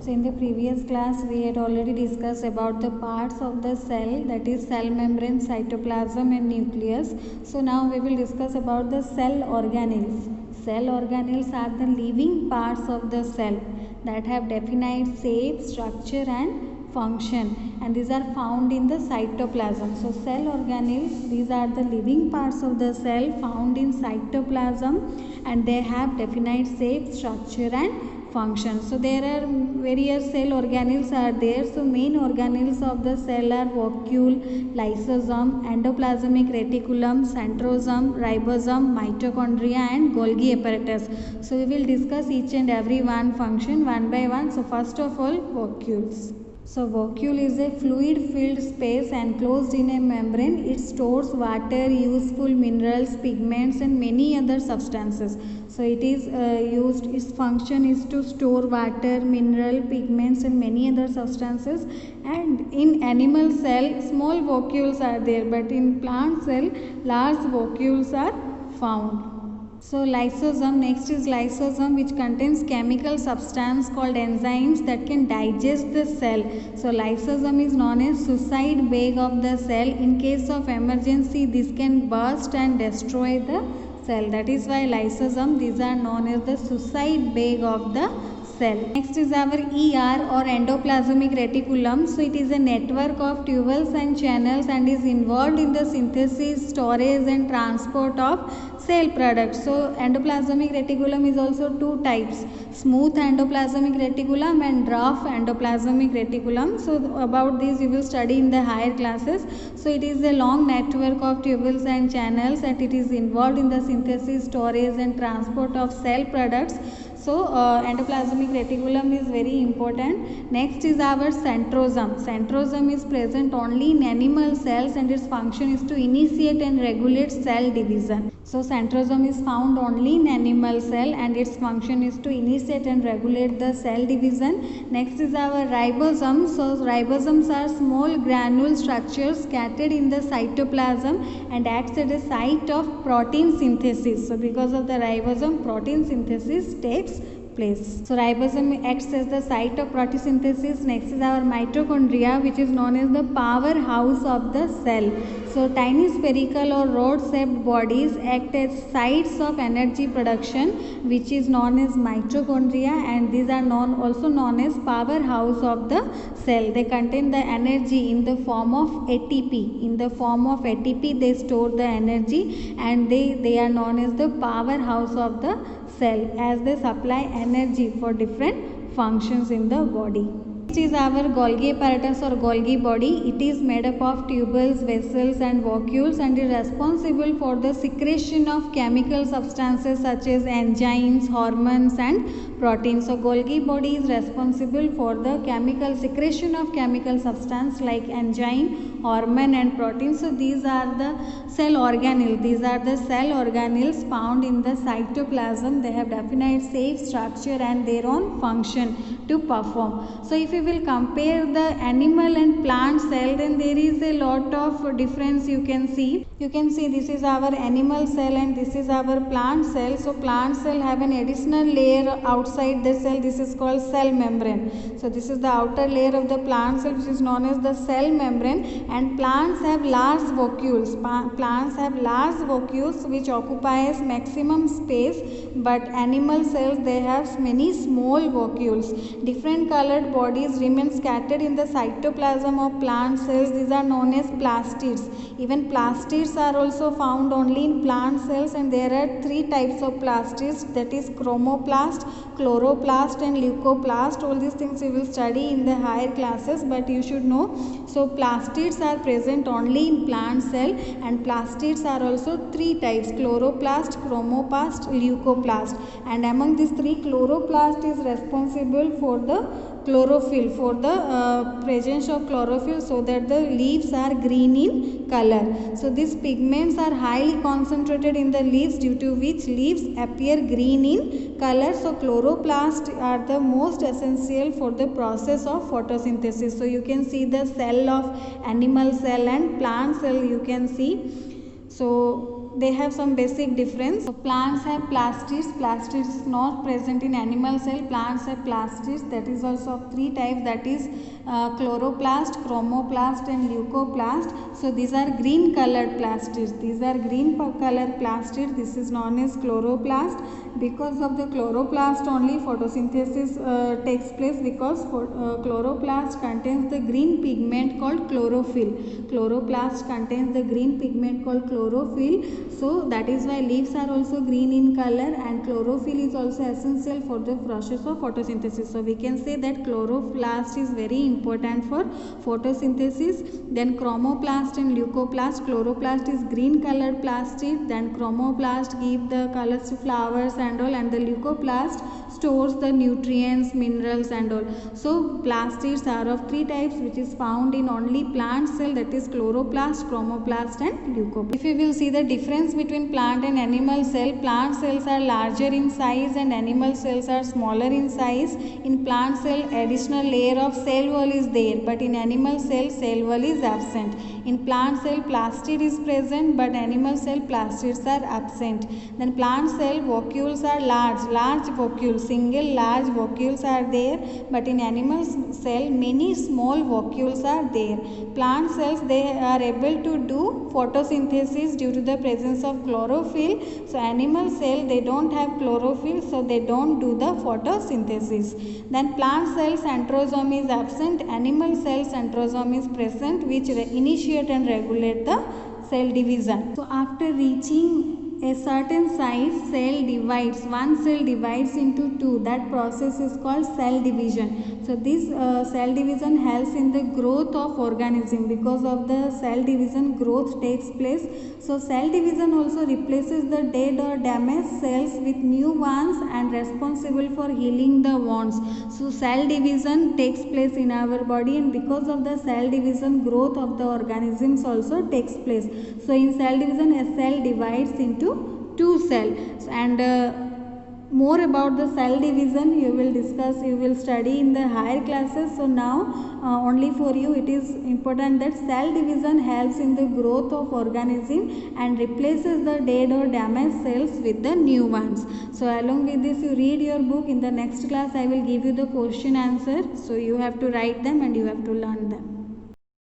So in the previous class we had already discussed about the parts of the cell, that is cell membrane, cytoplasm and nucleus. So now we will discuss about the cell organelles. Cell organelles are the living parts of the cell that have definite shape, structure and function, and these are found in the cytoplasm. So cell organelles, these are the living parts of the cell found in cytoplasm, and they have definite shape, structure and function. So there are various cell organelles are there. So main organelles of the cell are vacuole, lysosome, endoplasmic reticulum, centrosome, ribosome, mitochondria and Golgi apparatus. So we will discuss each and every one function one by one. So first of all, vacuoles. So vacuole is a fluid filled space enclosed in a membrane. It stores water, useful minerals, pigments and many other substances. So it is used, its function is to store water, mineral, pigments and many other substances. And in animal cell, small vacuoles are there, but in plant cell, large vacuoles are found. So lysosome, next is lysosome, which contains chemical substance called enzymes that can digest the cell. So lysosome is known as suicide bag of the cell. In case of emergency, this can burst and destroy the cell. That is why lysosome, these are known as the suicide bag of the cell. Next is our ER or endoplasmic reticulum. So it is a network of tubules and channels and is involved in the synthesis, storage and transport of cell products. So endoplasmic reticulum is also two types, smooth endoplasmic reticulum and rough endoplasmic reticulum. So about this you will study in the higher classes. So it is a long network of tubules and channels and it is involved in the synthesis, storage and transport of cell products. So endoplasmic reticulum is very important. Next is our centrosome. Centrosome is present only in animal cells and its function is to initiate and regulate cell division. So centrosome is found only in animal cell and its function is to initiate and regulate the cell division. Next is our ribosome. So ribosomes are small granule structures scattered in the cytoplasm and acts at a site of protein synthesis. So because of the ribosome, protein synthesis takes place. So ribosome acts as the site of protein synthesis. Next is our mitochondria, which is known as the powerhouse of the cell. So tiny spherical or rod-shaped bodies act as sites of energy production, which is known as mitochondria, and these are also known as powerhouse of the cell. They contain the energy in the form of ATP. In the form of ATP they store the energy and they are known as the powerhouse of the cell as they supply energy for different functions in the body. Next is our Golgi apparatus or Golgi body. It is made up of tubules, vessels and vacuoles and is responsible for the secretion of chemical substances such as enzymes, hormones and proteins. So Golgi body is responsible for the chemical secretion of chemical substance like enzyme, hormone and protein. So these are the cell organelles. These are the cell organelles found in the cytoplasm. They have definite shape, structure and their own function to perform. So if we will compare the animal and plant cell, then there is a lot of difference you can see. You can see this is our animal cell and this is our plant cell. So plant cell have an additional layer outside the cell. This is called cell membrane. So this is the outer layer of the plant cell, which is known as the cell membrane, and plants have large vacuoles. Plants have large vacuoles which occupies maximum space, but animal cells, they have many small vacuoles. Different colored bodies remain scattered in the cytoplasm of plant cells. These are known as plastids. Even plastids are also found only in plant cells, and there are three types of plastids, that is chromoplast, chloroplast and leucoplast. All these things you will study in the higher classes, but you should know. So plastids are present only in plant cell, and plastids are also three types: chloroplast, chromoplast, leucoplast. And among these three, chloroplast is responsible for the chlorophyll, for the presence of chlorophyll, so that the leaves are green in color. So these pigments are highly concentrated in the leaves, due to which leaves appear green in color. So chloroplasts are the most essential for the process of photosynthesis. So you can see the cell of animal cell and plant cell, you can see. So they have some basic difference. So plants have plastids. Plastids is not present in animal cell. Plants have plastids, that is also of three types, that is chloroplast, chromoplast and leucoplast. So these are green colored plastids. These are green colored plastids. This is known as chloroplast. Because of the chloroplast only photosynthesis takes place, because chloroplast contains the green pigment called chlorophyll. Chloroplast contains the green pigment called chlorophyll. So that is why leaves are also green in color, and chlorophyll is also essential for the process of photosynthesis. So we can say that chloroplast is very important for photosynthesis. Then chromoplast and leucoplast. Chloroplast is green colored plastid, then chromoplast give the colors to flowers and all, and the leucoplast stores the nutrients, minerals and all. So plastids are of three types, which is found in only plant cell, that is chloroplast, chromoplast and leucoplast. If you will see the difference between plant and animal cell, plant cells are larger in size and animal cells are smaller in size. In plant cell, additional layer of cell wall is there, but in animal cell wall is absent. In plant cell, plastid is present, but animal cell plastids are absent. Then plant cell vacuoles are large vacuoles, single large vacuoles are there, but in animal cell many small vacuoles are there. Plant cells, they are able to do photosynthesis due to the presence of chlorophyll. So animal cell, they don't have chlorophyll, so they don't do the photosynthesis. Then plant cell centrosome is absent, animal cell centrosome is present, which initiate and regulate the cell division. So after reaching a certain size, cell divides. One cell divides into two. That process is called cell division. So this cell division helps in the growth of organism. Because of the cell division, growth takes place. So cell division also replaces the dead or damaged cells with new ones and responsible for healing the wounds. So cell division takes place in our body, and because of the cell division, growth of the organisms also takes place. So in cell division, a cell divides into two cells, and more about the cell division you will study in the higher classes. So now only for you it is important that cell division helps in the growth of organism and replaces the dead or damaged cells with the new ones. So along with this, you read your book. In the next class I will give you the question answer, so you have to write them and you have to learn them.